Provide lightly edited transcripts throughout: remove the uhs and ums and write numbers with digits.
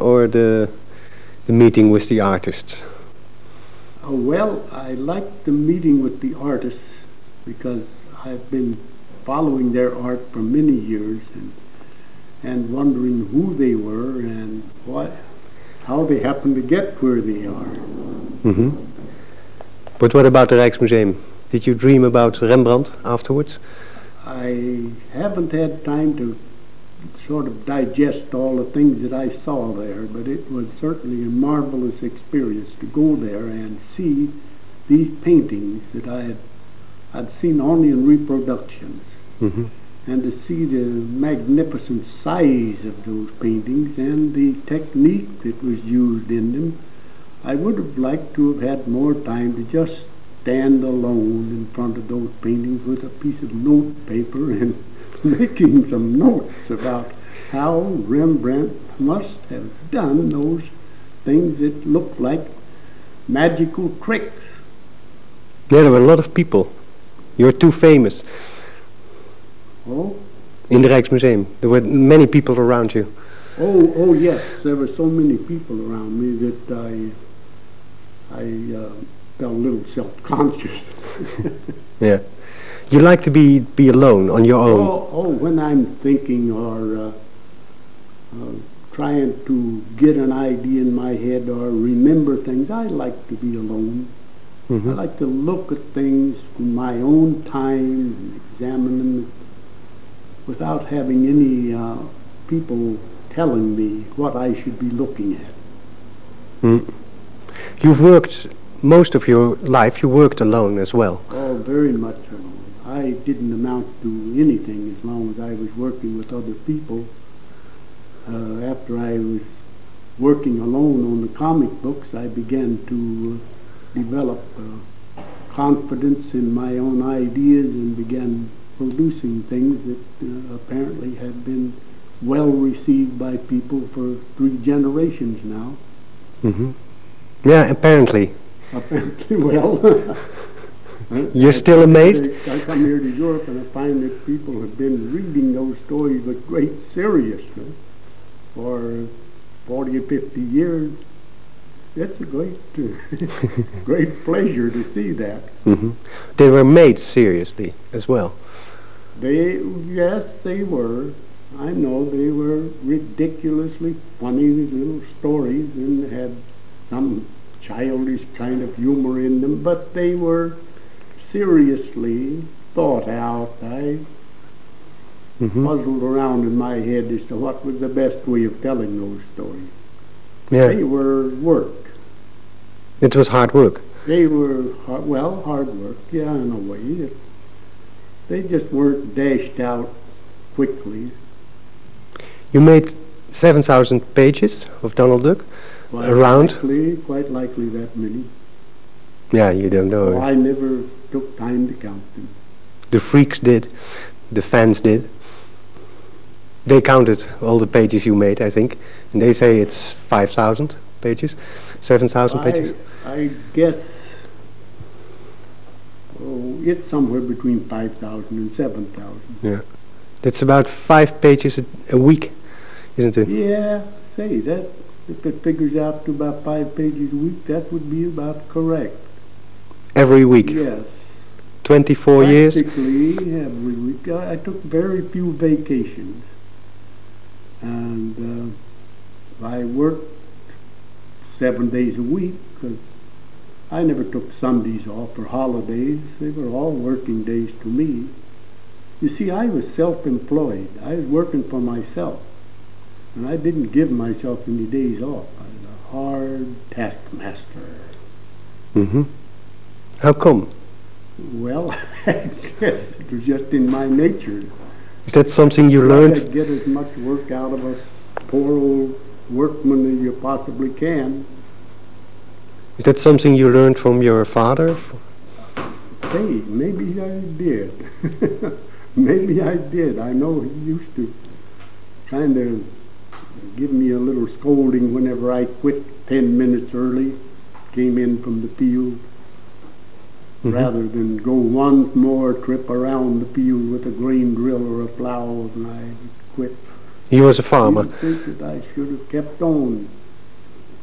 or the meeting with the artists? Well, I liked the meeting with the artists because I've been following their art for many years and wondering who they were and how they happened to get where they are. Mm-hmm. But what about the Rijksmuseum? Did you dream about Rembrandt afterwards? I haven't had time to sort of digest all the things that I saw there, but it was certainly a marvelous experience to go there and see these paintings that I'd seen only in reproductions, Mm-hmm. and to see the magnificent size of those paintings and the technique that was used in them. I would have liked to have had more time to just stand alone in front of those paintings with a piece of note paper and making some notes about how Rembrandt must have done those things that looked like magical tricks. Yeah, there were a lot of people. You're too famous. Oh? In the Rijksmuseum. There were many people around you. Oh yes, there were so many people around me that I felt a little self-conscious. Yeah. You like to be alone, on your own? Oh, when I'm thinking or trying to get an idea in my head or remember things, I like to be alone. Mm-hmm. I like to look at things in my own time and examine them without having any people telling me what I should be looking at. Mm. You've worked, most of your life, you worked alone as well. Oh, very much alone. I didn't amount to anything as long as I was working with other people. After I was working alone on the comic books, I began to develop confidence in my own ideas and began producing things that apparently had been well received by people for 3 generations now. Mm-hmm. Yeah, apparently. Apparently, well. You're still amazed? I come here to Europe and I find that people have been reading those stories with great seriousness for 40 or 50 years. It's a great, great pleasure to see that. Mm-hmm. They were made seriously as well. Yes, they were. I know they were ridiculously funny little stories and had some childish kind of humor in them, but they were seriously thought out. I puzzled around in my head as to what was the best way of telling those stories. Yeah. They were work. It was hard work. They were, hard work, yeah, in a way. They just weren't dashed out quickly. You made 7,000 pages of Donald Duck, around? Quite likely that many. Yeah, you don't know. Oh, I never took time to count them. The freaks did, the fans did. They counted all the pages you made, I think, and they say it's 5,000 pages, 7,000 pages. I guess it's somewhere between 5,000 and 7,000. Yeah, that's about 5 pages a week, isn't it? Yeah, say that. If it figures out to about 5 pages a week, that would be about correct. Every week? Yes. 24 years? Practically every week. I took very few vacations. And I worked 7 days a week because I never took Sundays off or holidays. They were all working days to me. You see, I was self-employed. I was working for myself. And I didn't give myself any days off. I was a hard taskmaster. Mm-hmm. How come? Well, I guess it was just in my nature. Is that something you learned? To get as much work out of a poor old workman as you possibly can. Is that something you learned from your father? Hey, maybe I did. Maybe I did. I know he used to kind of give me a little scolding whenever I quit 10 minutes early, came in from the field, rather than go one more trip around the field with a grain drill or a plow, and I quit He was a farmer. You think that I should have kept on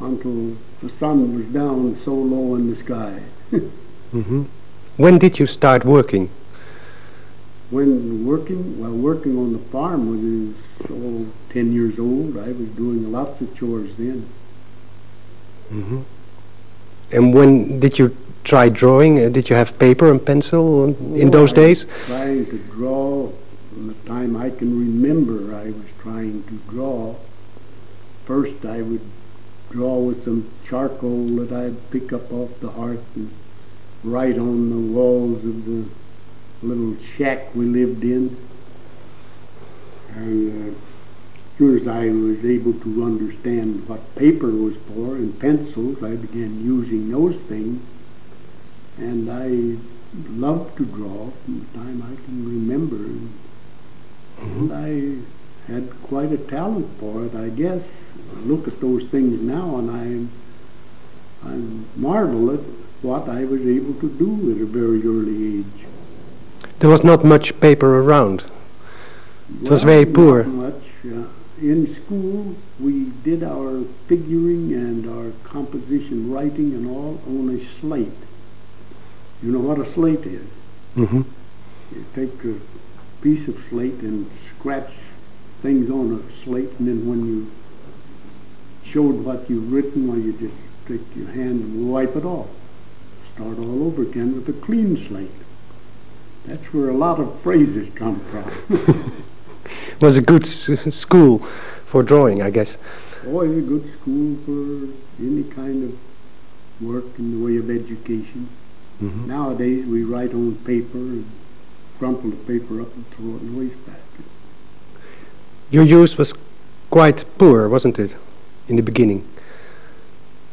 until the sun was down so low in the sky. Hmm. When did you start working? When working on the farm when I was 10 years old, I was doing lots of chores then. Hmm. And when did you try drawing? Did you have paper and pencil in those days? Trying to draw from the time I can remember. I was trying to draw. First, I would draw with some charcoal that I'd pick up off the hearth and write on the walls of the little shack we lived in. And as soon as I was able to understand what paper was for and pencils, I began using those things. And I loved to draw from the time I can remember. And I had quite a talent for it, I guess. I look at those things now and I marvel at what I was able to do at a very early age. There was not much paper around. It was very poor. Not much. In school, we did our figuring and our composition writing and all on a slate. You know what a slate is? Mm-hmm. You take a piece of slate and scratch things on a slate, and then when you showed what you've written, well, you just take your hand and wipe it off. Start all over again with a clean slate. That's where a lot of phrases come from. It was a good school for drawing, I guess. Oh, it's a good school for any kind of work in the way of education. Mm-hmm. Nowadays, we write on paper and crumple the paper up and throw it in the wastebasket. Your use was quite poor, wasn't it, in the beginning?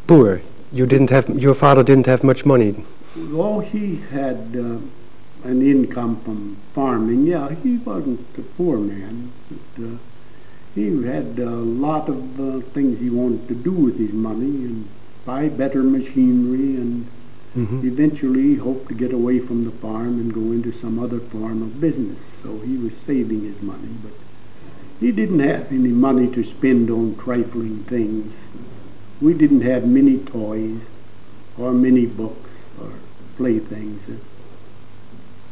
Poor. Your father didn't have much money. Oh, he had an income from farming. Yeah, he wasn't a poor man, but he had a lot of things he wanted to do with his money and buy better machinery, and eventually he hoped to get away from the farm and go into some other form of business. So he was saving his money, but he didn't have any money to spend on trifling things. We didn't have many toys or many books or playthings.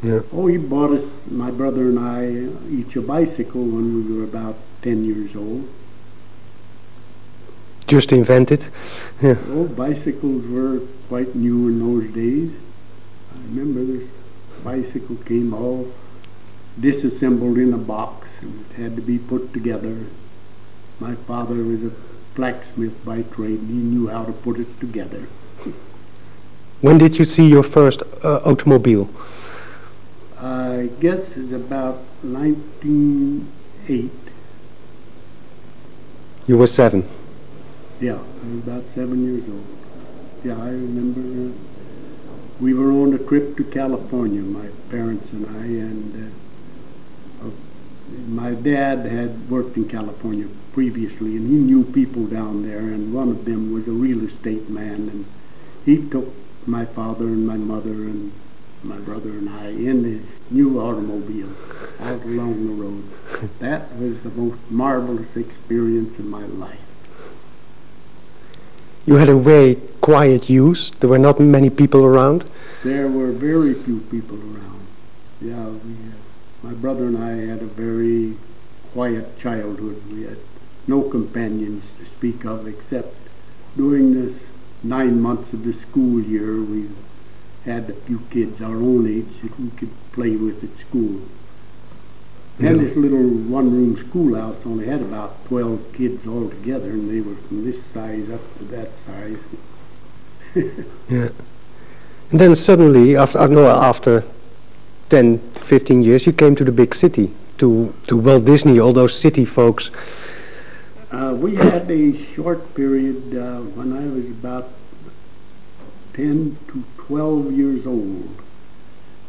Yeah. Oh, he bought us, my brother and I, each a bicycle when we were about 10 years old. Just invented. Yeah. Oh, bicycles were quite new in those days. I remember this bicycle came all disassembled in a box and it had to be put together. My father was a blacksmith by trade and he knew how to put it together. When did you see your first automobile? I guess it's about 1908. You were 7. Yeah, I was about 7 years old. Yeah, I remember we were on a trip to California, my parents and I, and my dad had worked in California previously, and he knew people down there, and one of them was a real estate man, and he took my father and my mother and my brother and I in his new automobile out along the road. That was the most marvelous experience in my life. You had a very quiet use. There were not many people around. There were very few people around. Yeah, my brother and I had a very quiet childhood. We had no companions to speak of except during this 9 months of the school year we had a few kids our own age that we could play with at school. And this little one-room schoolhouse only had about 12 kids altogether, and they were from this size up to that size. Yeah. And then suddenly, after 10, 15 years, you came to the big city, to Walt Disney, all those city folks. We had a short period when I was about 10 to 12 years old.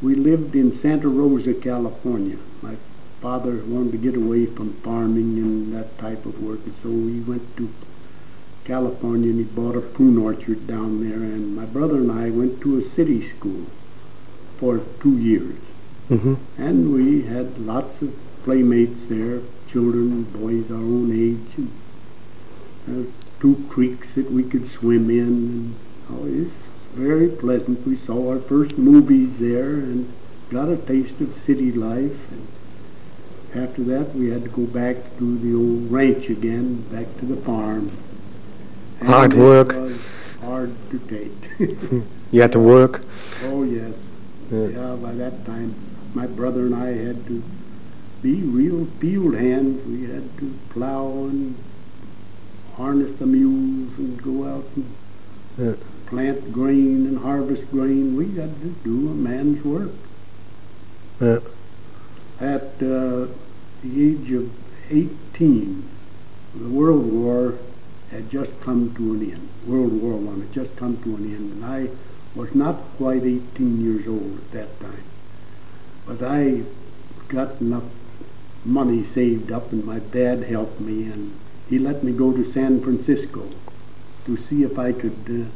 We lived in Santa Rosa, California. My father wanted to get away from farming and that type of work, and so we went to California and he bought a prune orchard down there, and my brother and I went to a city school for 2 years. And we had lots of playmates there, children, boys our own age, and 2 creeks that we could swim in. And, it's very pleasant. We saw our first movies there and got a taste of city life. And after that, we had to go back to the old ranch again, back to the farm. And Hard work. It was hard to take. You had to work. Oh, yes. Yeah, by that time, my brother and I had to be real field hands. We had to plow and harness the mules and go out and plant grain and harvest grain. We had to do a man's work. At the age of 18, the World War had just come to an end. World War I had just come to an end, and I was not quite 18 years old at that time. But I got enough money saved up, and my dad helped me, and he let me go to San Francisco to see if I could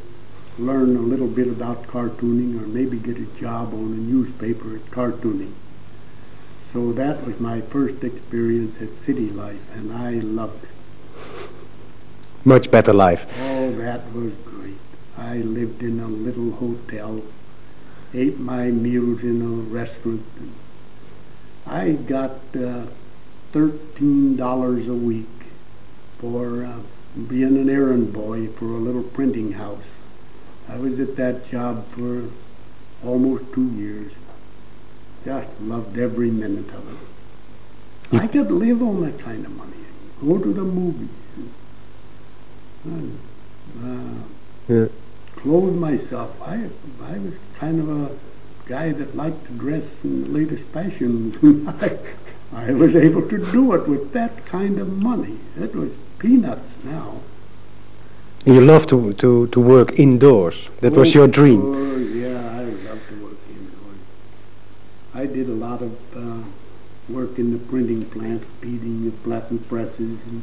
learn a little bit about cartooning or maybe get a job on a newspaper at cartooning. So that was my first experience at city life, and I loved it. Much better life. Oh, that was great. I lived in a little hotel, ate my meals in a restaurant. And I got $13 a week for being an errand boy for a little printing house. I was at that job for almost 2 years. Just loved every minute of it. I could live on that kind of money. Go to the movies. Clothe myself. I was kind of a guy that liked to dress in the latest fashions. I was able to do it with that kind of money. It was peanuts now. You loved to work indoors. That was your dream. Sure, yeah, I loved to work indoors. I did a lot of work in the printing plant, feeding the platen presses and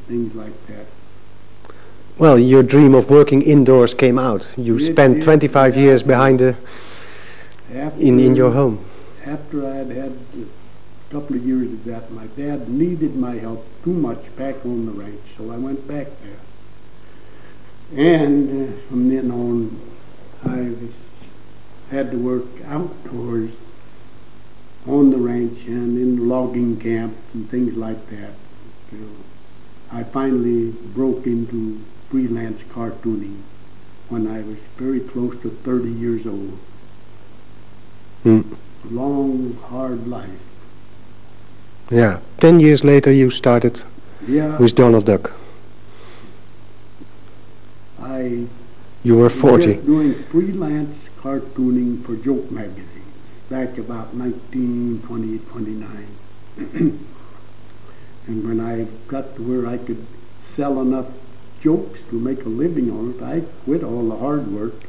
things like that. Well, your dream of working indoors came out. You spent 25 years behind in your home. After I had had a couple of years of that, my dad needed my help too much back on the ranch, so I went back there. And from then on, I had to work outdoors on the ranch and in logging camps and things like that. So I finally broke into freelance cartooning when I was very close to 30 years old. Long, hard life. Yeah. 10 years later you started with Donald Duck. You were 40. Was doing freelance cartooning for Joke magazine back about 1928, 29. And when I got to where I could sell enough jokes to make a living on it, I quit all the hard work.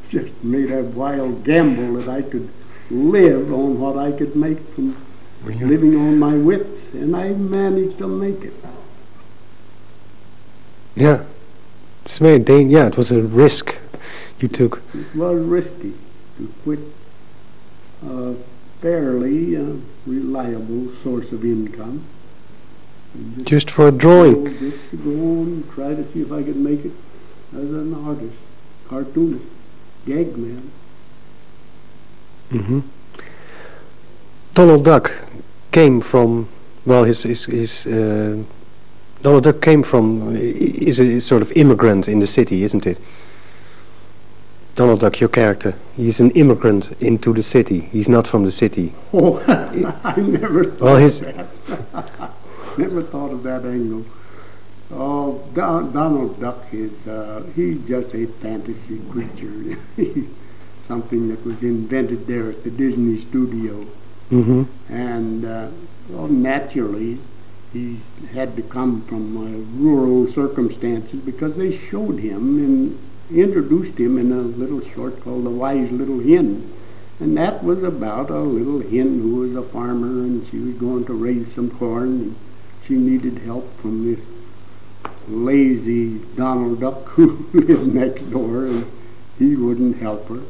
Just made a wild gamble that I could live on what I could make from living on my wits, and I managed to make it. Yeah. It's very it was a risk you took. It was risky to quit a fairly reliable source of income. Just for a drawing. Just to go on and try to see if I could make it as an artist, cartoonist, gag man. Donald Duck came from, well, Donald Duck is a sort of immigrant in the city, isn't it? Donald Duck, your character, he's an immigrant into the city. He's not from the city. Oh, I never thought of that. Never thought of that angle. Oh, Donald Duck is, he's just a fantasy creature. Something that was invented there at the Disney studio. And, well, naturally, he had to come from rural circumstances because they showed him and introduced him in a little short called The Wise Little Hen. And that was about a little hen who was a farmer, and she was going to raise some corn, and she needed help from this lazy Donald Duck who lived next door, and he wouldn't help her.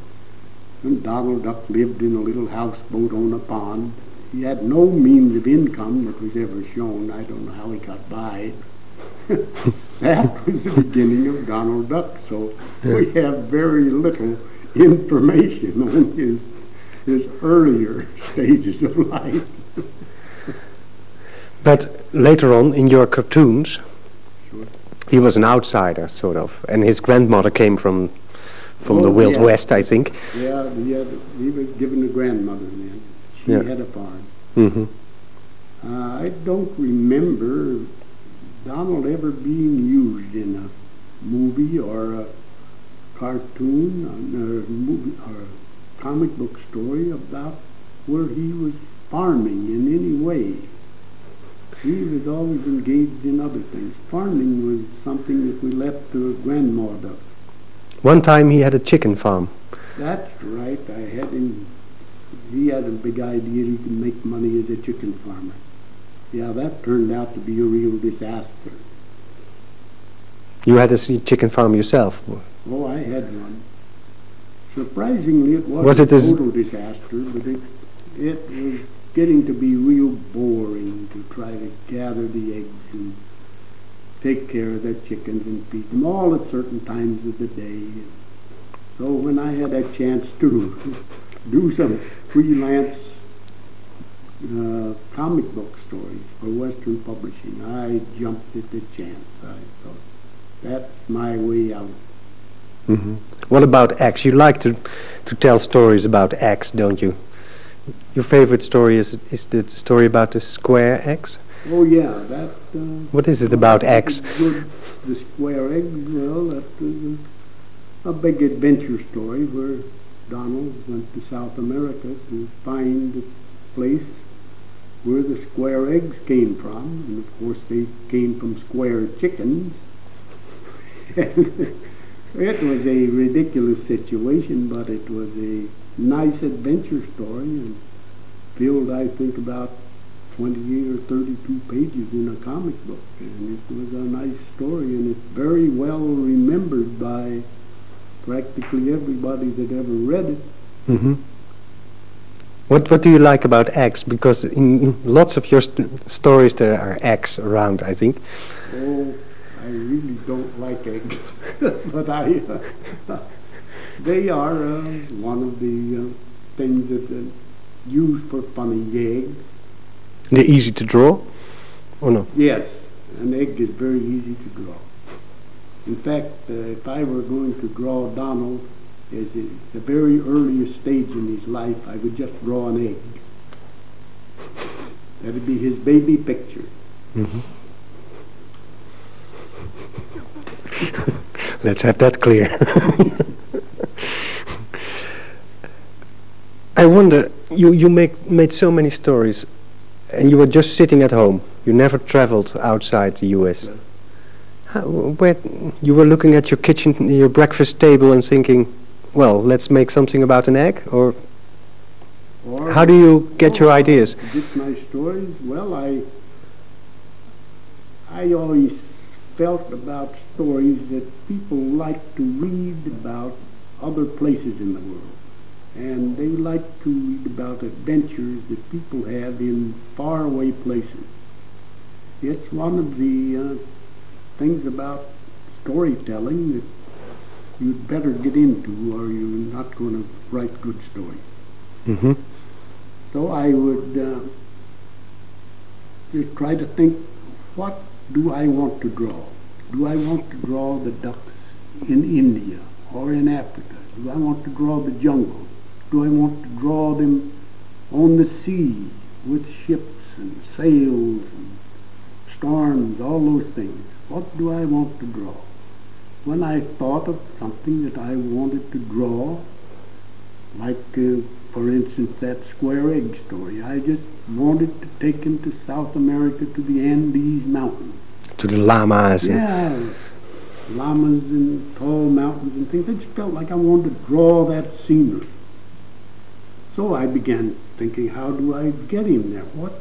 And Donald Duck lived in a little houseboat on a pond. he had no means of income that was ever shown. I don't know how he got by. That was the beginning of Donald Duck, so we have very little information on his earlier stages of life. But later on, in your cartoons, Sure. he was an outsider, sort of, and his grandmother came from the Wild yeah. West, I think. Yeah, he was given a grandmother then. She Yeah. had a farm. Hmm. I don't remember Donald ever being used in a movie or a cartoon or a movie or a comic book story about where he was farming in any way. He was always engaged in other things. Farming was something that we left to Grandma Duck. One time he had a chicken farm. That's right. He had a big idea he could make money as a chicken farmer. Yeah, that turned out to be a real disaster. You had a chicken farm yourself. Oh, I had one. Surprisingly, it Was wasn't it as- a total disaster, but it was getting to be real boring to try to gather the eggs and take care of the chickens and feed them all at certain times of the day. So when I had a chance to do some freelance comic book stories for Western Publishing, I jumped at the chance. I thought, that's my way out. Hmm. What about eggs? You like to tell stories about eggs, don't you? Your favorite story is the story about the square eggs? Oh yeah, that... What is it about eggs? The square eggs, well, that was a big adventure story where Donald went to South America to find the place where the square eggs came from, and of course they came from square chickens. It was a ridiculous situation, but it was a nice adventure story, and filled, I think, about 28 or 32 pages in a comic book, and it was a nice story, and it's very well remembered by practically everybody that ever read it. Hmm. What do you like about eggs? Because in lots of your stories there are eggs around, I think. Oh, I really don't like eggs, but they are one of the things that used for funny gags. They're easy to draw, or no? Yes, an egg is very easy to draw. In fact, if I were going to draw Donald as the very earliest stage in his life, I would just draw an egg. That would be his baby picture. Mm-hmm. Let's have that clear. I wonder, you made so many stories, and you were just sitting at home. You never traveled outside the U.S. Yeah. Where you were looking at your kitchen, your breakfast table, and thinking, well, let's make something about an egg, or how do you get your ideas? To get my stories? Well, I always felt about stories that people like to read about other places in the world. And they like to read about adventures that people have in faraway places. It's one of the things about storytelling that you'd better get into, or you're not going to write good stories. Mm-hmm. So I would just try to think, what do I want to draw? Do I want to draw the ducks in India or in Africa? Do I want to draw the jungle? Do I want to draw them on the sea with ships and sails and storms, all those things? What do I want to draw? When I thought of something that I wanted to draw, like, for instance, that square egg story, I just wanted to take him to South America, to the Andes Mountains. To the llamas. Yeah, llamas and tall mountains and things. I just felt like I wanted to draw that scenery. So I began thinking, how do I get him there? What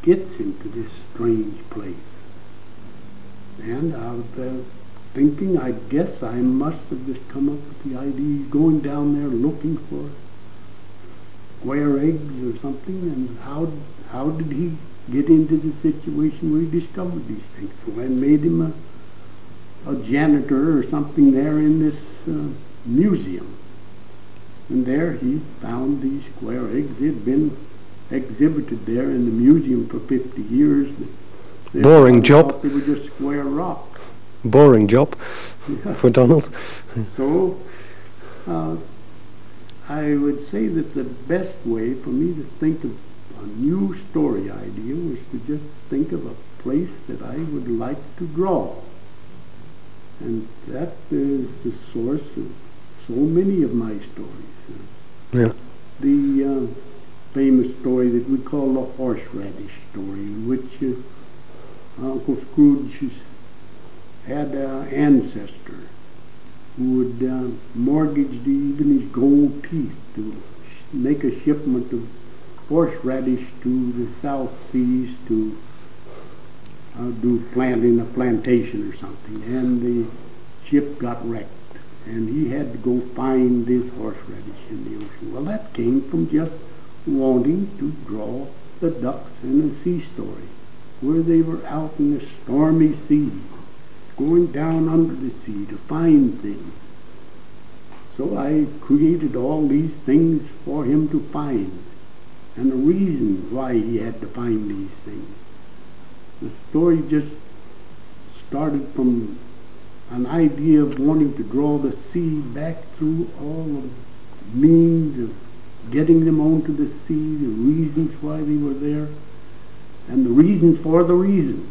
gets him to this strange place? And I was thinking, I guess I must have just come up with the idea, going down there looking for square eggs or something, and how did he get into the situation where he discovered these things? Well, I made him a janitor or something there in this museum. And there he found these square eggs. They had been exhibited there in the museum for 50 years. Boring job. They were just square rock. Boring job for Donald. So I would say that the best way for me to think of a new story idea was to just think of a place that I would like to draw. And that is the source of so many of my stories. Yeah. The famous story that we call the horseradish story, in which Uncle Scrooge had an ancestor who would mortgage even his gold teeth to make a shipment of horseradish to the South Seas to do planting a plantation or something. And the ship got wrecked, and he had to go find this horseradish in the ocean. Well, that came from just wanting to draw the ducks in a sea story, where they were out in the stormy sea, going down under the sea to find things. So I created all these things for him to find, and the reason why he had to find these things. The story just started from an idea of wanting to draw the sea back through all the means of getting them onto the sea, the reasons why they were there, and the reasons for the reasons.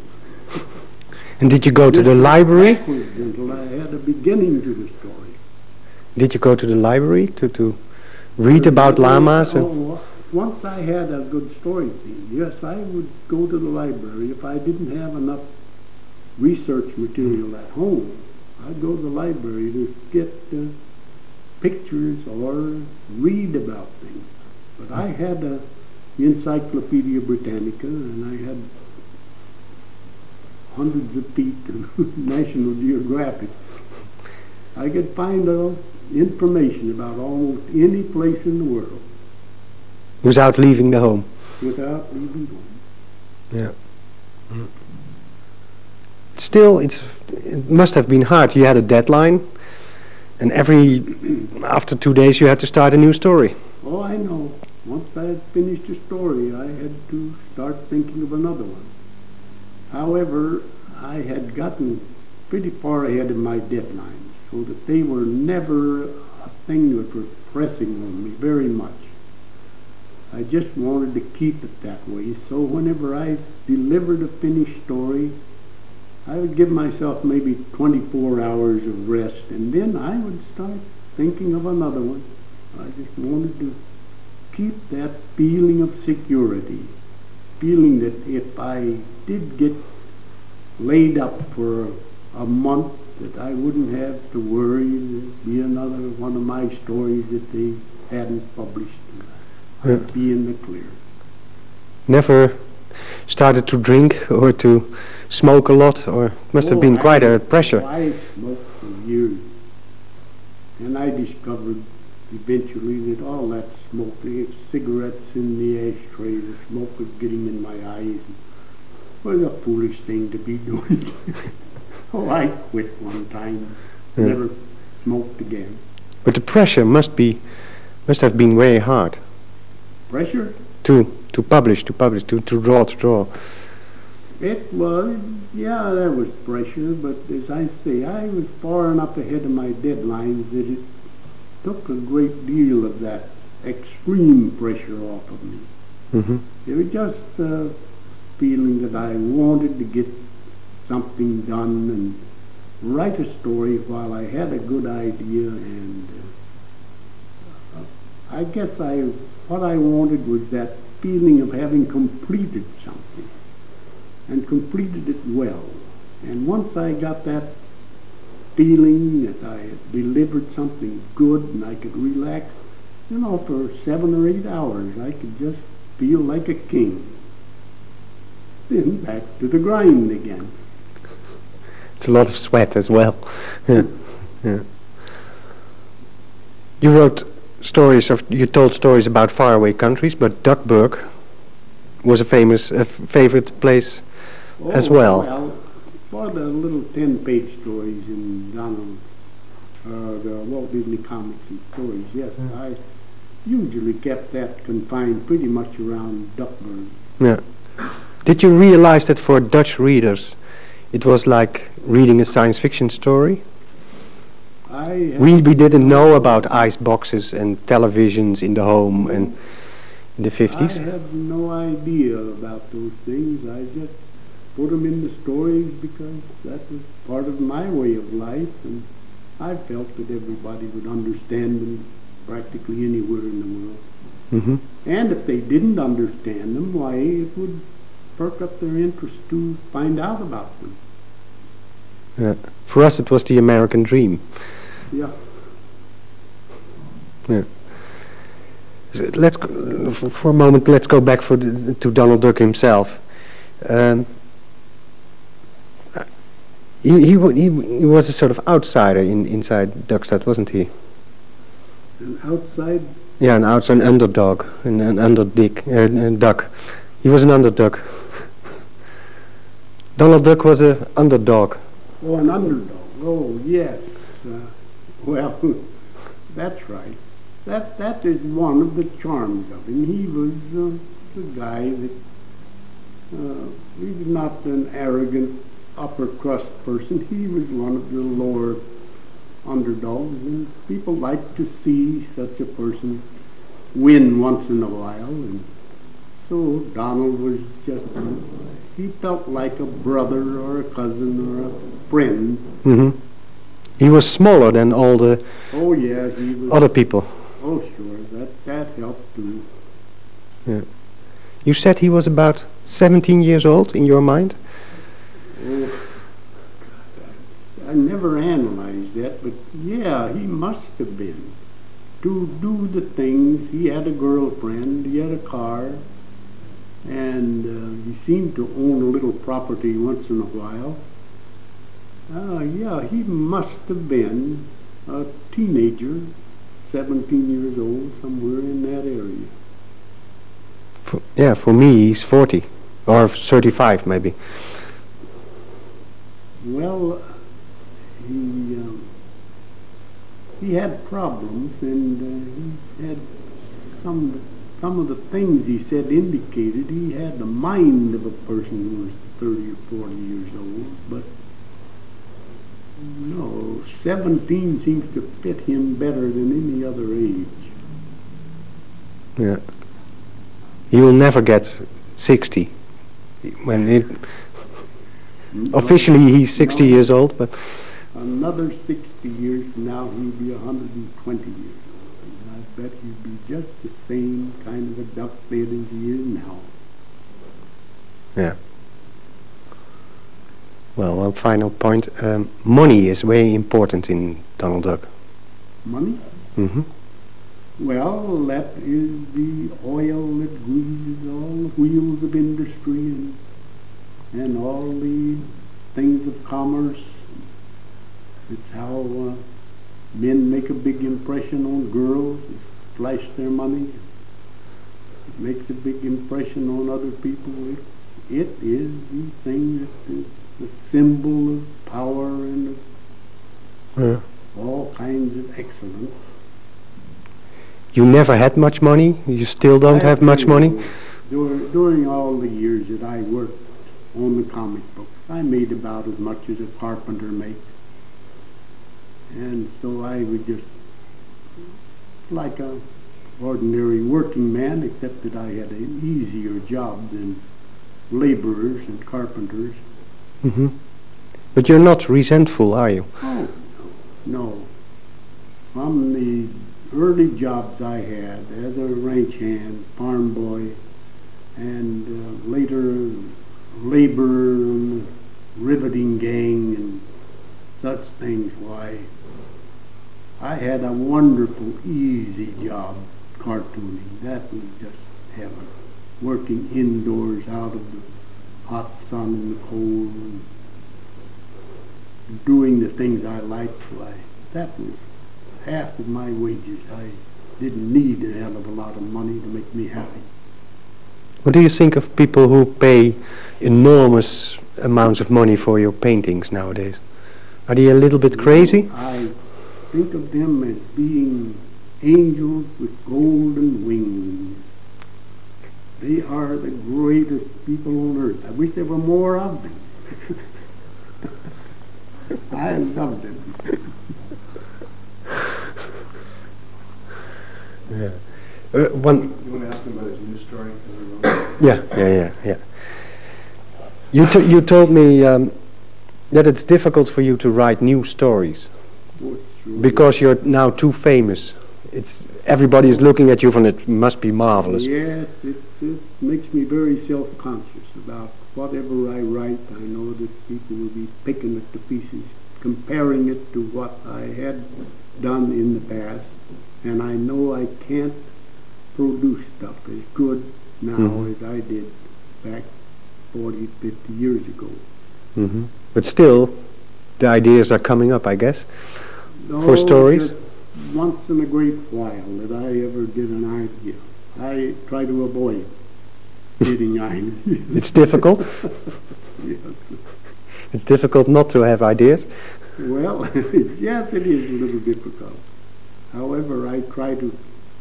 And did you go to the library? Until I had a beginning to the story. Did you go to the library to read about llamas? Once I had a good story theme, yes, I would go to the library. If I didn't have enough research material at home, I'd go to the library to get pictures or read about things. But I had a Encyclopedia Britannica, and I had hundreds of feet of National Geographic. I could find out information about almost any place in the world. Without leaving the home? Without leaving home. Yeah. Still, it must have been hard. You had a deadline, and after 2 days you had to start a new story. Oh, I know. Once I had finished a story, I had to start thinking of another one. However, I had gotten pretty far ahead of my deadlines, so that they were never a thing that was pressing on me very much. I just wanted to keep it that way, so whenever I delivered a finished story, I would give myself maybe 24 hours of rest, and then I would start thinking of another one. I just wanted to keep that feeling of security, feeling that if I did get laid up for a month, that I wouldn't have to worry there'd be another one of my stories that they hadn't published. I'd be in the clear. Never started to drink or to smoke a lot, or it must have been quite a pressure. I smoked for years, and I discovered eventually that all that smoke, the cigarettes in the ashtray, the smoke was getting in my eyes. It was a foolish thing to be doing. Oh, I quit one time, never smoked again. But the pressure must have been very hard. Pressure? To publish, to draw. It was, yeah, there was pressure, but as I say, I was far enough ahead of my deadlines that it took a great deal of that extreme pressure off of me. Mm-hmm. It was just a feeling that I wanted to get something done and write a story while I had a good idea, and I guess what I wanted was that feeling of having completed something, and completed it well. And once I got that feeling that I had delivered something good and I could relax, for 7 or 8 hours I could just feel like a king. Then back to the grind again. It's a lot of sweat as well. Yeah. You wrote you told stories about faraway countries, but Duckburg was a famous, favorite place as well. Well, for the little 10-page stories in Donald, the Walt Disney comics and stories, yes, I usually kept that confined pretty much around Duckburg. Yeah. Did you realize that for Dutch readers, it was like reading a science fiction story? We didn't know about ice boxes and televisions in the home and in the 50s. I had no idea about those things. I just put them in the stories because that was part of my way of life, and I felt that everybody would understand them practically anywhere in the world. Mm-hmm. And if they didn't understand them, why, it would perk up their interest to find out about them. Yeah. For us, it was the American dream. Yeah. Yeah. So for a moment, let's go back to Donald Duck himself. He was a sort of outsider inside Duckstad, wasn't he? An outside? Yeah, an underdog, an duck. He was an underdog. Donald Duck was an underdog. Oh, an underdog. Oh, yes. Well, that's right. That is one of the charms of him. He was the guy that he was not an arrogant upper crust person. He was one of the lower underdogs, and people like to see such a person win once in a while. And so Donald was just, he felt like a brother or a cousin or a friend. Mm-hmm. He was smaller than all the he was, other people. Oh, sure, that helped too. Yeah. You said he was about 17 years old in your mind? Oh, I never analyzed that, but yeah, he must have been. To do the things, he had a girlfriend, he had a car, and he seemed to own a little property once in a while. Yeah, he must have been a teenager, 17 years old, somewhere in that area. For me, he's 40, or 35 maybe. Well, he had problems, and he had some of the things he said indicated he had the mind of a person who was 30 or 40 years old, but no, 17 seems to fit him better than any other age. Yeah. He will never get 60. Officially he's 60 years old, but another 60 years from now he'll be 120 years old. And I bet he'll be just the same kind of a duckhead as he is now. Yeah. Well, one final point. Money is very important in Donald Duck. Money? Mm-hmm. Well, that is the oil that greases all the wheels of industry and all the things of commerce. It's how men make a big impression on girls, flash their money. It makes a big impression on other people. It is the thing that is the symbol of power and of all kinds of excellence. You never had much money? You still don't have much money? During all the years that I worked on the comic books, I made about as much as a carpenter makes. And so I was just like a ordinary working man, except that I had an easier job than laborers and carpenters. Mm-hmm. But you're not resentful, are you? Oh, no. From the early jobs I had as a ranch hand, farm boy, and later laborer in the riveting gang and such things, why, I had a wonderful, easy job cartooning. That was just heaven. Working indoors out of the hot sun and the cold, and doing the things I liked, why, that was half of my wages. didn't need a hell of a lot of money to make me happy. What do you think of people who pay enormous amounts of money for your paintings nowadays? Are they a little bit crazy? I think of them as being angels with golden wings. They are the greatest people on earth. I wish there were more of them. I love them. Yeah. You want to ask him about his new story? Yeah. You told me that it's difficult for you to write new stories because you're now too famous. Everybody is looking at you and it must be marvelous. Yes, it makes me very self-conscious about whatever I write. I know that people will be picking it to pieces, comparing it to what I had done in the past, and I know I can't produce stuff as good now as I did back 40, 50 years ago. Mm-hmm. But still, the ideas are coming up, I guess, for stories. Just once in a great while that I ever get an idea. I try to avoid getting ideas. It's difficult. Yes. It's difficult not to have ideas. Well, yes, it is a little difficult. However, I try to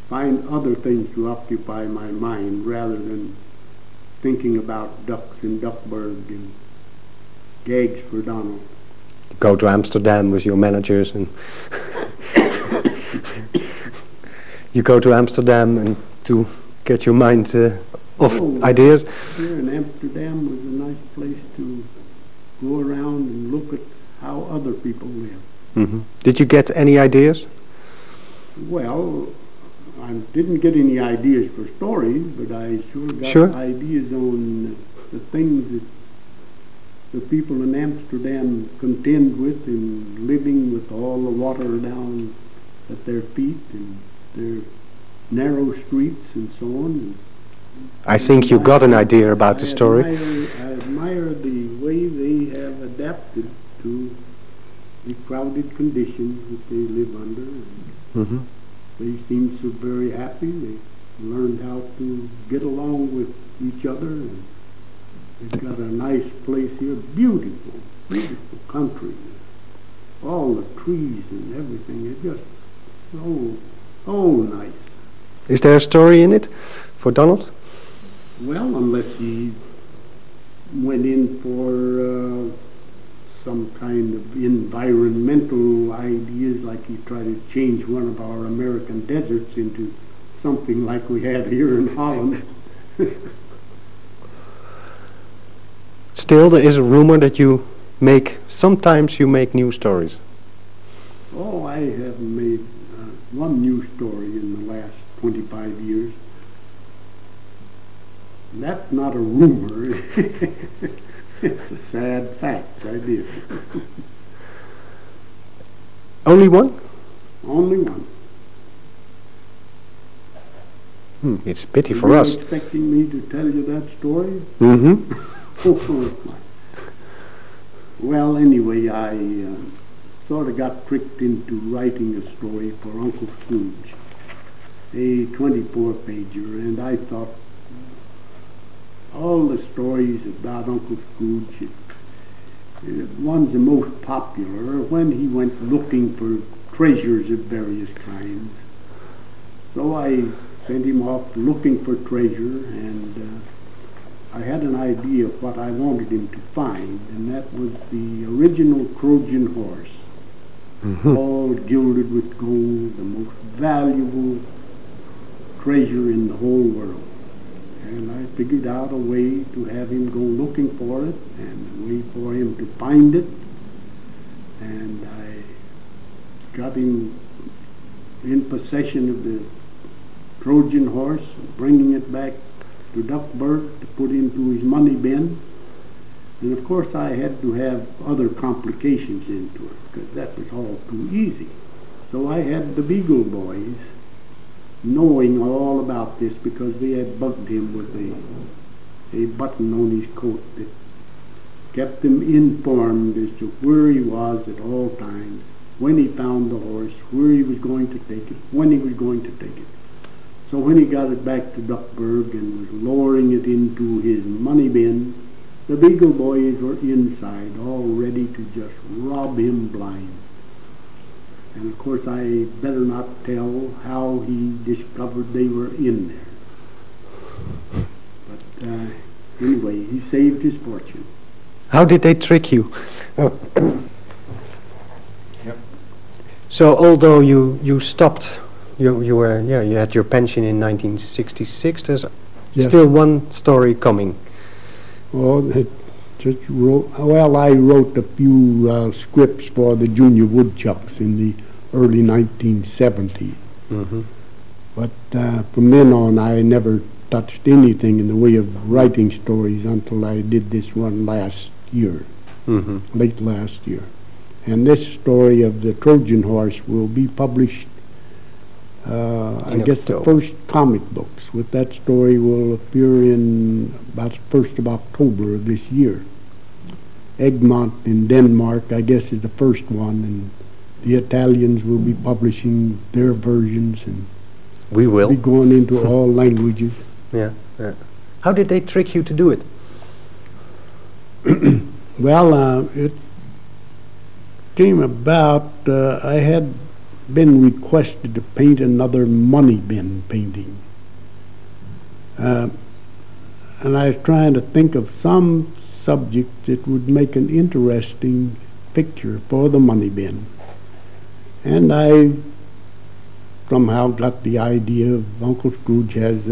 find other things to occupy my mind rather than thinking about ducks in Duckburg and gags for Donald. Go to Amsterdam with your managers and you go to Amsterdam and to get your mind off ideas. Here in Amsterdam was a nice place to go around and look at how other people live. Mm-hmm. Did you get any ideas? Well, I didn't get any ideas for stories, but I sure got ideas on the things that the people in Amsterdam contend with in living with all the water down at their feet and their narrow streets and so on. I think you got an idea about the story. I admire the way they have adapted to the crowded conditions that they live under. Mm-hmm. They seem so very happy. They learned how to get along with each other. And they've got a nice place here. Beautiful, beautiful country. All the trees and everything. It's just so nice. Is there a story in it for Donald? Well, unless he went in for some kind of environmental ideas, like he tried to change one of our American deserts into something like we have here in Holland. Still, there is a rumor that sometimes you make new stories. Oh, I have made one new story in the last 25 years. That's not a rumor. It's a sad fact. I did. Only one? Only one. It's a pity for Are you us. expecting me to tell you that story? Mm-hmm. Well, anyway, I sort of got tricked into writing a story for Uncle Scrooge, a 24-pager, and I thought all the stories about Uncle Scrooge, one's the most popular when he went looking for treasures of various kinds. So I sent him off looking for treasure, and I had an idea of what I wanted him to find, and that was the original Trojan Horse, all gilded with gold, the most valuable treasure in the whole world. And I figured out a way to have him go looking for it and a way for him to find it. And I got him in possession of the Trojan Horse, bringing it back to Duckburg to put into his money bin. And of course I had to have other complications into it because that was all too easy. So I had the Beagle Boys knowing all about this because they had bugged him with a button on his coat that kept him informed as to where he was at all times when he found the horse, where he was going to take it, when he was going to take it. So when he got it back to Duckburg and was lowering it into his money bin, the Beagle Boys were inside, all ready to just rob him blind. And of course I better not tell how he discovered they were in there. But anyway, he saved his fortune. How did they trick you? Yep. So although you stopped, you had your pension in 1966, there's Yes. still one story coming. Well, I wrote a few scripts for the Junior Woodchucks in the early 1970s. Mm-hmm. But from then on, I never touched anything in the way of writing stories until I did this one last year, Mm-hmm. late last year. And this story of the Trojan Horse will be published, I guess the October. first comic books with that story will appear in about the 1st of October of this year. Egmont in Denmark, I guess, is the first one, and the Italians will be publishing their versions, and We will. be going into all languages. Yeah. How did they trick you to do it? Well, it came about, I had been requested to paint another money bin painting. And I was trying to think of some subject that would make an interesting picture for the money bin. And I somehow got the idea of Uncle Scrooge has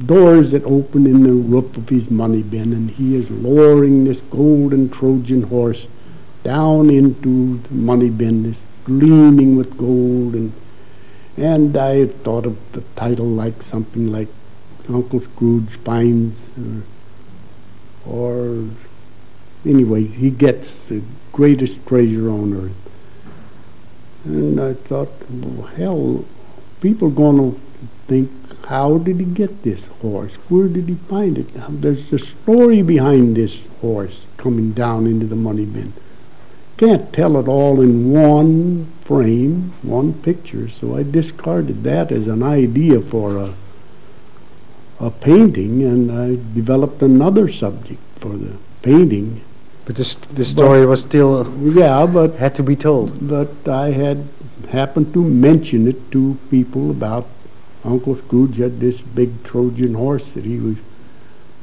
doors that open in the roof of his money bin, and he is lowering this golden Trojan horse down into the money bin, this gleaming with gold, and I thought of the title like something like Uncle Scrooge finds, or anyway, he gets the greatest treasure on earth. And I thought, well, hell, people going to think, how did he get this horse? Where did he find it? Now, there's a story behind this horse coming down into the money bin. Can't tell it all in one frame, one picture, so I discarded that as an idea for a painting, and I developed another subject for the painting. But the story was still Yeah, but had to be told. I had happened to mention it to people about Uncle Scrooge had this big Trojan horse that he was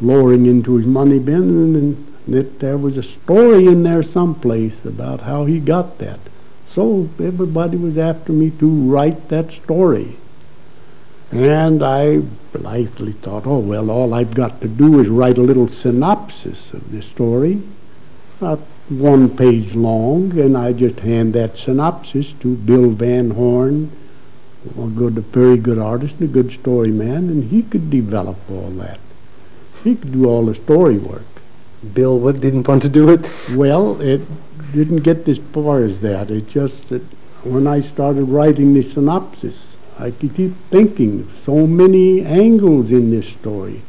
lowering into his money bin, and that there was a story in there someplace about how he got that. So everybody was after me to write that story. And I blithely thought, oh, well, all I've got to do is write a little synopsis of this story, about 1 page long, and I just hand that synopsis to Bill Van Horn, a very good artist and a good story man, and he could develop all that. He could do all the story work. Bill didn't want to do it. Well, it didn't get as far as that. It's just that when I started writing the synopsis, I could keep thinking of so many angles in this story.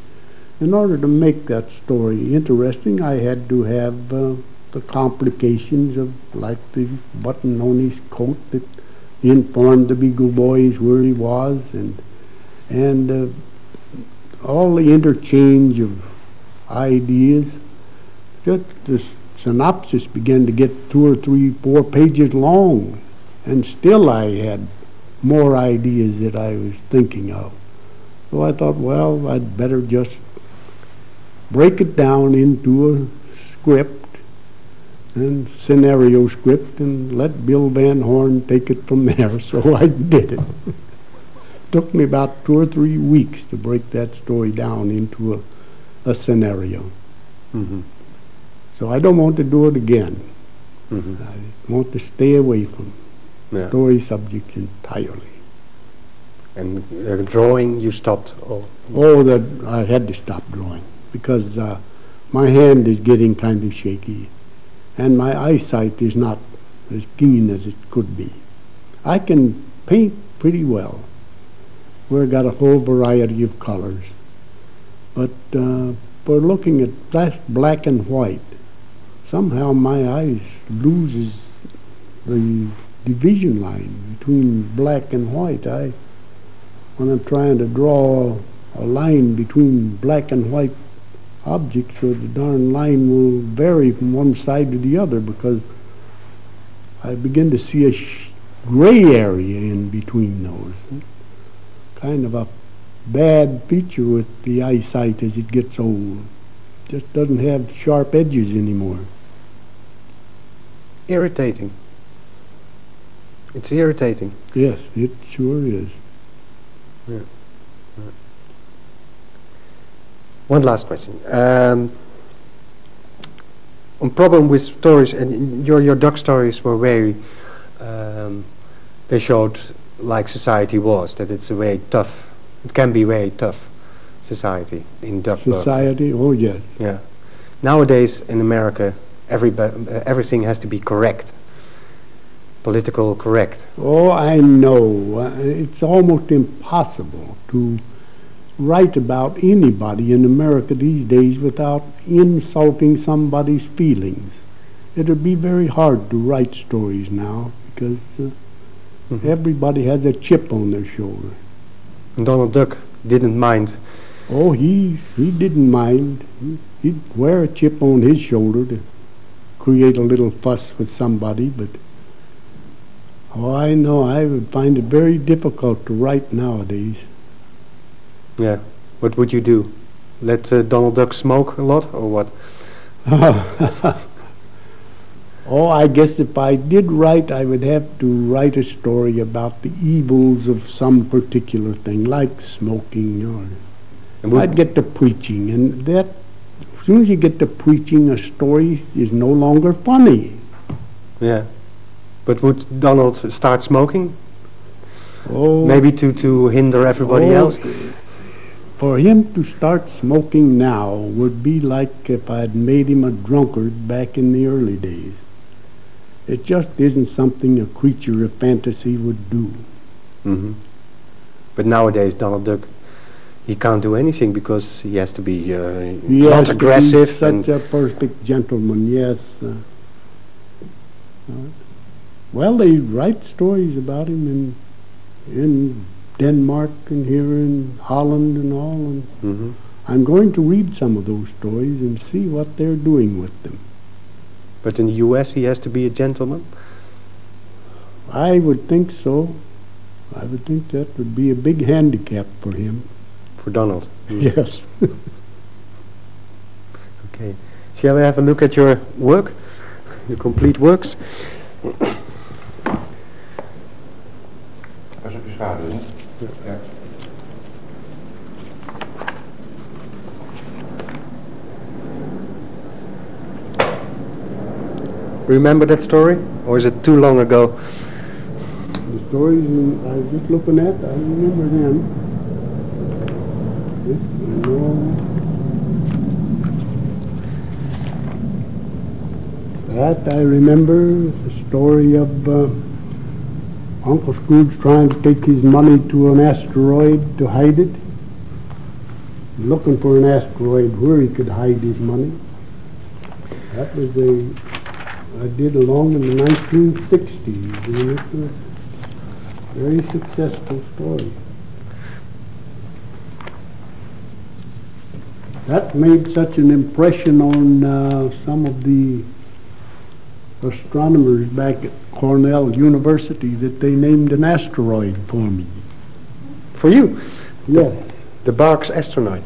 In order to make that story interesting, I had to have the complications of, like the button on his coat that informed the Beagle Boys where he was, and all the interchange of ideas. Just the synopsis began to get 2 or 3, 4 pages long, and still I had more ideas that I was thinking of. So I thought, well, I'd better just break it down into a script, and scenario script, and let Bill Van Horn take it from there. So I did it. Took me about 2 or 3 weeks to break that story down into a scenario. Mm-hmm. So I don't want to do it again. Mm-hmm. I want to stay away from story subjects entirely. And drawing, you stopped? I had to stop drawing because my hand is getting kind of shaky, and my eyesight is not as keen as it could be. I can paint pretty well, where I got a whole variety of colors, but for looking at black and white, somehow my eyes loses the division line between black and white. When I'm trying to draw a line between black and white objects, so the darn line will vary from one side to the other, because I begin to see a gray area in between those. Kind of a bad feature with the eyesight as it gets old. Just doesn't have sharp edges anymore. Irritating. It's irritating. Yes, it sure is. Yeah. One last question. One problem with stories, and your duck stories were very, they showed like society was, that it's a very tough, it can be very tough society in duck birds. Society, oh yes. Yeah. Nowadays in America, everything has to be correct. Political correct. Oh, I know. It's almost impossible to write about anybody in America these days without insulting somebody's feelings. It would be very hard to write stories now, because everybody has a chip on their shoulder. And Donald Duck didn't mind. Oh, he didn't mind. He'd wear a chip on his shoulder to create a little fuss with somebody, but oh, I know, I would find it very difficult to write nowadays. Yeah. What would you do? Let Donald Duck smoke a lot, or what? Oh, I guess if I did write, I would have to write a story about the evils of some particular thing, like smoking, or I'd get to preaching, and that, as soon as you get to preaching, a story is no longer funny. Yeah. But would Donald start smoking? Oh, Maybe to hinder everybody else? For him to start smoking now would be like if I'd made him a drunkard back in the early days. It just isn't something a creature of fantasy would do. Mm-hmm. But nowadays Donald Duck, he can't do anything because he has to be not aggressive. Such a perfect gentleman, yes. Well, they write stories about him in Denmark and here in Holland and all. And I'm going to read some of those stories and see what they're doing with them. But in the U.S. he has to be a gentleman? I would think so. I would think that would be a big handicap for him. For Donald? Yes. Okay. Shall we have a look at your work? Your complete works? Dat is op je schade, hè? Ja. Remember that story? Or is it too long ago? The stories I was just looking at, I remember them. That I remember, the story of Uncle Scrooge trying to take his money to an asteroid to hide it. Looking for an asteroid where he could hide his money. That was I did along in the 1960s, and it was a very successful story. That made such an impression on some of the astronomers back at Cornell University that they named an asteroid for me. For you? Yes. The Barks asteroid.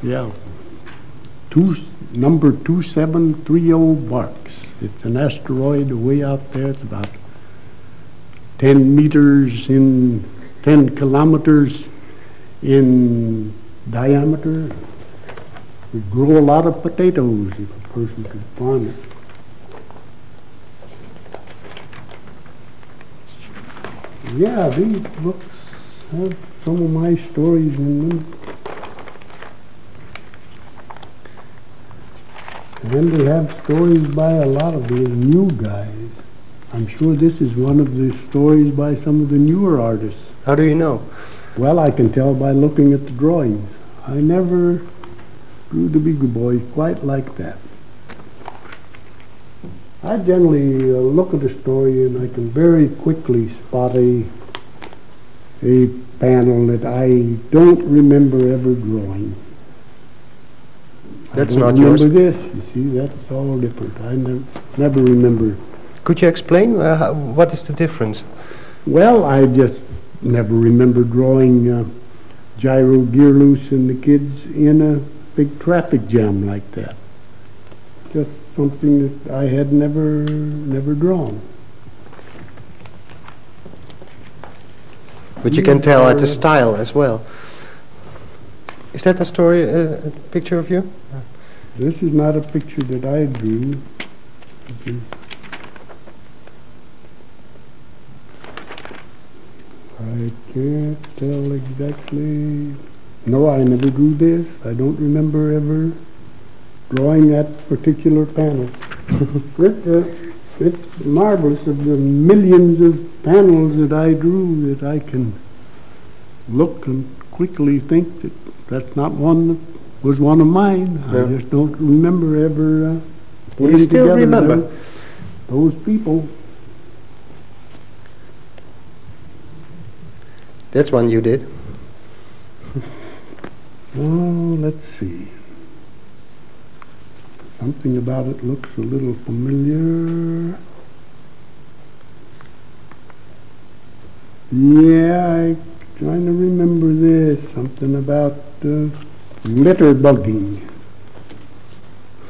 Yeah. Number 2730 Barks. It's an asteroid way out there. It's about 10 meters in 10 kilometers in diameter. It would grow a lot of potatoes if a person could farm it. Yeah, these books have some of my stories in them. And they have stories by a lot of the new guys. I'm sure this is one of the stories by some of the newer artists. How do you know? Well, I can tell by looking at the drawings. I never drew the Beagle Boys quite like that. I generally look at a story and I can very quickly spot a panel that I don't remember ever drawing. That's I don't not yours. remember this, you see, that's all different. I never remember. Could you explain what is the difference? Well, I just never remember drawing gyro gear loose and the kids in a big traffic jam like that. Just something that I had never drawn. But you can tell at the style as well. Is that a story, a picture of you? This is not a picture that I drew. I can't tell exactly. No, I never drew this. I don't remember ever drawing that particular panel. It's marvelous of the millions of panels that I drew that I can look and quickly think that that's not one that was one of mine. Yeah. I just don't remember ever putting You still together remember? those people. That's one you did. Oh, let's see. Something about it looks a little familiar. Yeah, I'm trying to remember this. Something about litter bugging.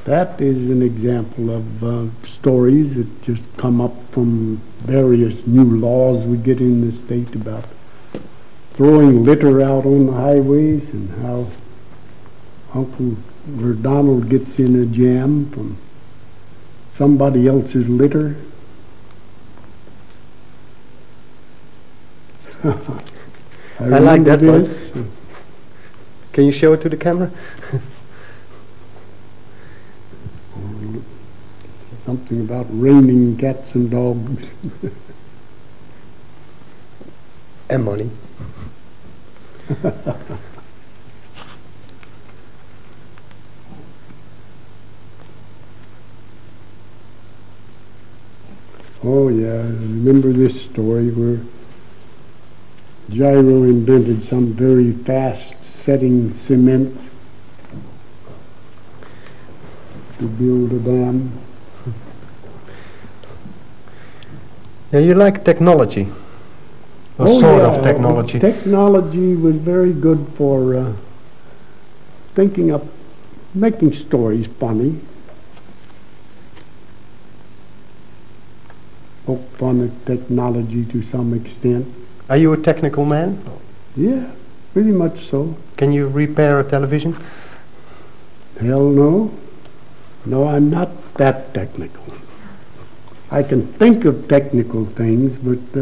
That is an example of stories that just come up from various new laws we get in the state about throwing litter out on the highways and how Uncle Donald gets in a jam from somebody else's litter. I like that one. Can you show it to the camera? Something about raining cats and dogs. And money. Oh yeah, I remember this story where Gyro invented some very fast setting cement to build a dam. Yeah, you like technology. Or sort of technology. Technology was very good for thinking up, making stories funny. Poke fun at technology to some extent. Are you a technical man? Yeah, pretty much so. Can you repair a television? Hell no. No, I'm not that technical. I can think of technical things, but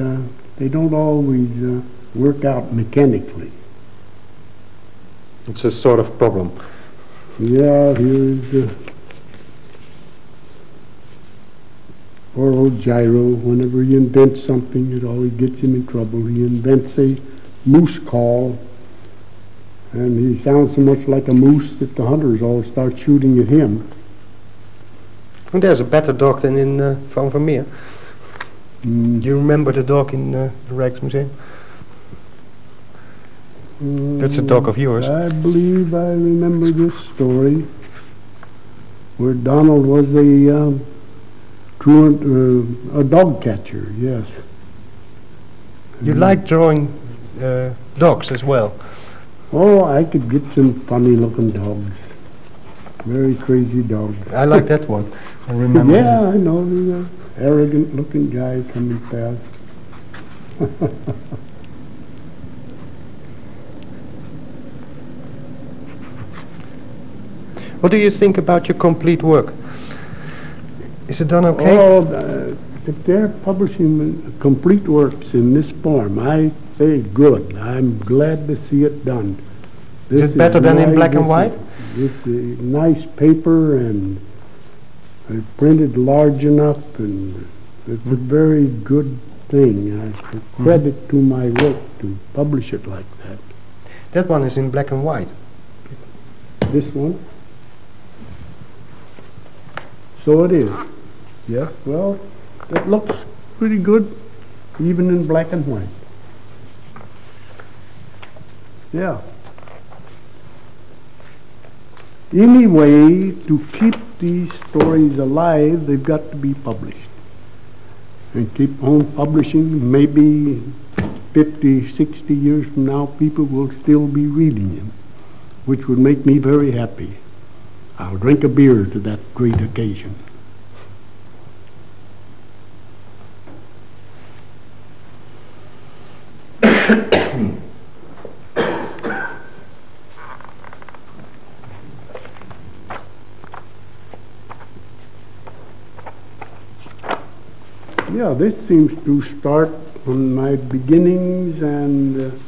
they don't always work out mechanically. It's a sort of problem. Yeah, here's poor old Gyro. Whenever he invents something, it always gets him in trouble. He invents a moose call, and he sounds so much like a moose that the hunters all start shooting at him. And there's a better dog than in Van Vermeer. Do you remember the dog in the Rijksmuseum? That's a dog of yours. I believe I remember this story where Donald was a truant, a dog catcher, yes. You like drawing dogs as well? Oh, I could get some funny looking dogs. Very crazy dogs. I like that one. I remember. Yeah, I know. The arrogant looking guy coming fast. What do you think about your complete work? Is it done okay? Oh, if they're publishing complete works in this form, I say good. I'm glad to see it done. Is it better than in black and white? It's a nice paper and printed large enough, and it's a very good thing. I credit to my work to publish it like that. That one is in black and white. This one? So it is. Yeah, well, it looks pretty good, even in black and white. Yeah. Anyway, to keep these stories alive, they've got to be published. And keep on publishing. Maybe 50, 60 years from now, people will still be reading them, which would make me very happy. I'll drink a beer to that great occasion. Yeah, this seems to start from my beginnings and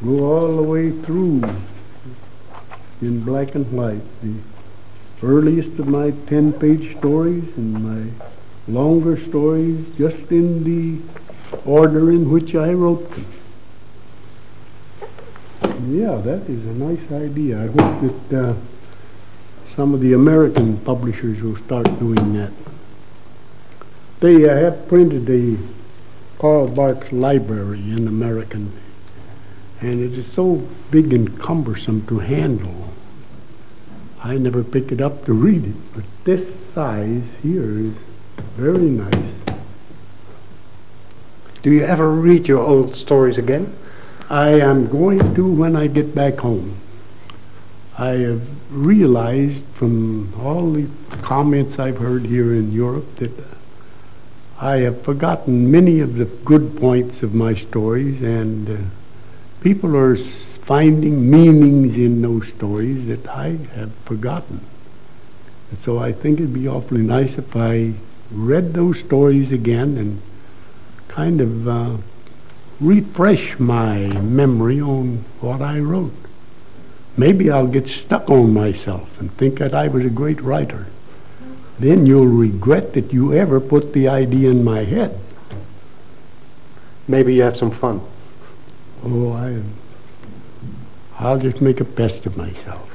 go all the way through in black and white. The earliest of my 10-page stories and my longer stories just in the order in which I wrote them. Yeah, that is a nice idea. I hope that some of the American publishers will start doing that. They have printed a Carl Barks library in American, and it is so big and cumbersome to handle. I never pick it up to read it, but this size here is very nice. Do you ever read your old stories again? I am going to when I get back home. I have realized from all the comments I've heard here in Europe that I have forgotten many of the good points of my stories, and people are finding meanings in those stories that I have forgotten. And so I think it'd be awfully nice if I read those stories again and kind of refresh my memory on what I wrote. Maybe I'll get stuck on myself and think that I was a great writer. Then you'll regret that you ever put the idea in my head. Maybe you have some fun. Oh, I'll just make a pest of myself.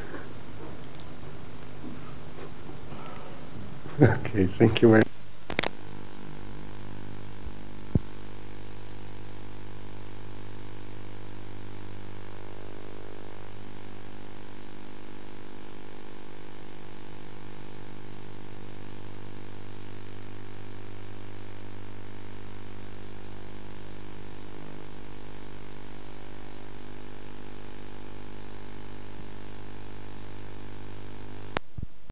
Okay, thank you very much.